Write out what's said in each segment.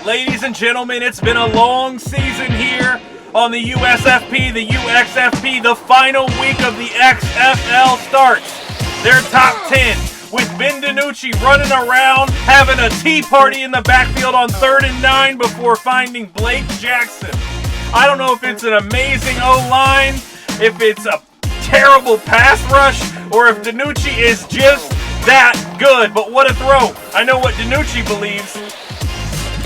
Ladies and gentlemen, it's been a long season here on the USFP, the UXFP. The final week of the XFL starts. Their top 10 with Ben DiNucci running around, having a tea party in the backfield on 3rd and 9 before finding Blake Jackson. I don't know if it's an amazing O-line, if it's a terrible pass rush, or if DiNucci is just that good. But what a throw. I know what DiNucci believes.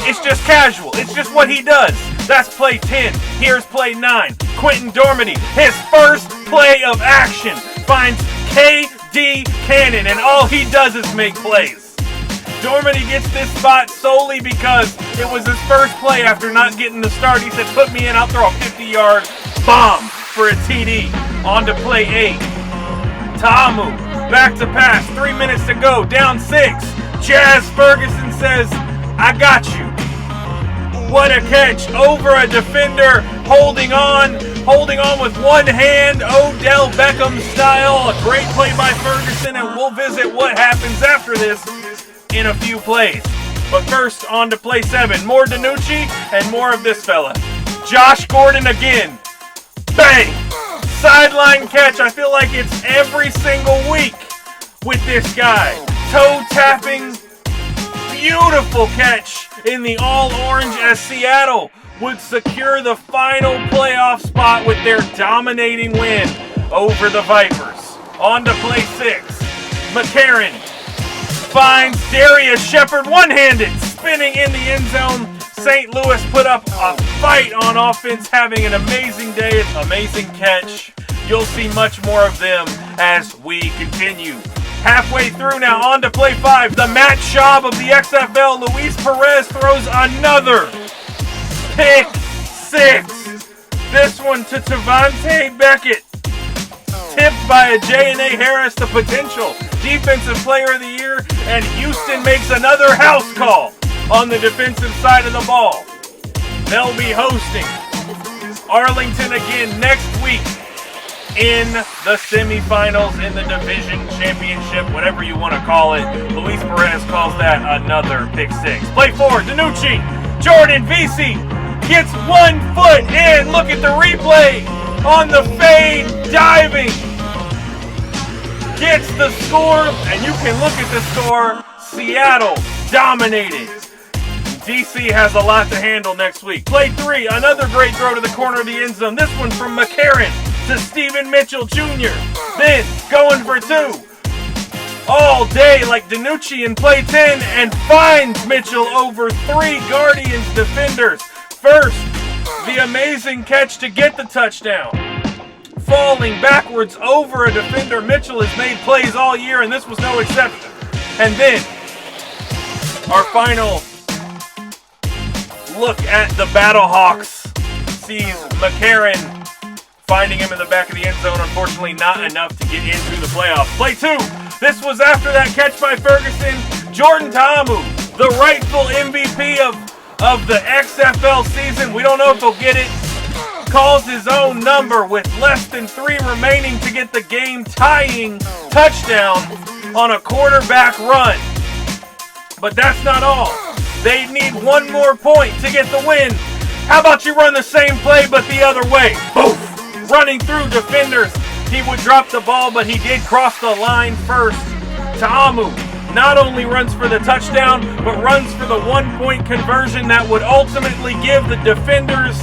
It's just casual. It's just what he does. That's play 10. Here's play 9. Quentin Dormady, his first play of action, finds K.D. Cannon, and all he does is make plays. Dormady gets this spot solely because it was his first play after not getting the start. He said, put me in, I'll throw a 50-yard bomb for a TD. On to play 8. Ta'amu, back to pass, 3 minutes to go, down 6. Jazz Ferguson says, I got you. What a catch over a defender, holding on with one hand, Odell Beckham style. A great play by Ferguson, and we'll visit what happens after this in a few plays. But first, on to play 7. More DiNucci and more of this fella. Josh Gordon again. Bang! Sideline catch. I feel like it's every single week with this guy. Toe tapping. Beautiful catch in the all-orange as Seattle would secure the final playoff spot with their dominating win over the Vipers. On to play 6. McCarron finds Darius Shepard one-handed, spinning in the end zone. St. Louis put up a fight on offense, having an amazing day. Amazing catch. You'll see much more of them as we continue. Halfway through now, on to play 5. The Matt Schaub of the XFL, Luis Perez, throws another pick 6. This one to Tavante Beckett. Tipped by a J.N.A. Harris, the potential Defensive Player of the Year, and Houston makes another house call on the defensive side of the ball. They'll be hosting Arlington again next week in the semifinals in the division championship, whatever you want to call it. Luis Perez calls that another pick 6. Play 4, DiNucci. Jordan Vesey gets 1 foot in. Look at the replay on the fade, diving. Gets the score, and you can look at the score. Seattle dominated. DC has a lot to handle next week. Play 3, another great throw to the corner of the end zone. This one from McCarron to Stephen Mitchell Jr. Then going for 2. All day like DiNucci in play 10, and finds Mitchell over 3 Guardians defenders. First, the amazing catch to get the touchdown. Falling backwards over a defender. Mitchell has made plays all year, and this was no exception. And then, our final look at the Battlehawks sees McCarron finding him in the back of the end zone. Unfortunately, not enough to get into the playoffs. Play 2. This was after that catch by Ferguson. Jordan Ta'amu, the rightful MVP of the XFL season. We don't know if he'll get it. Calls his own number with less than 3 remaining to get the game-tying touchdown on a quarterback run. But that's not all. They need 1 more point to get the win. How about you run the same play but the other way? Boof! Running through defenders. He would drop the ball, but he did cross the line first. Ta'amu not only runs for the touchdown, but runs for the 1-point conversion that would ultimately give the defenders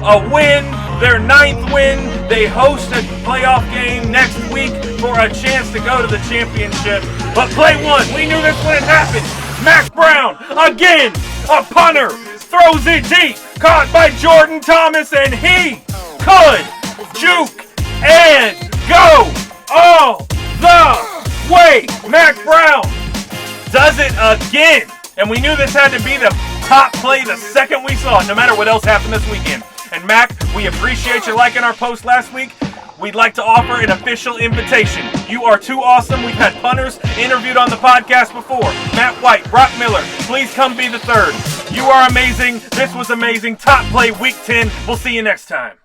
a win, their 9th win. They host a playoff game next week for a chance to go to the championship. But play 1, we knew this when it happened. Mac Brown, again, a punter, throws it deep, caught by Jordan Thomas, and he could juke and go all the way. Mac Brown does it again, and we knew this had to be the top play the second we saw it, no matter what else happened this weekend. And Mac, we appreciate you liking our post last week. We'd like to offer an official invitation. You are too awesome. We've had punters interviewed on the podcast before. Matt White, Brock Miller, please come be the 3rd. You are amazing. This was amazing. Top play week 10. We'll see you next time.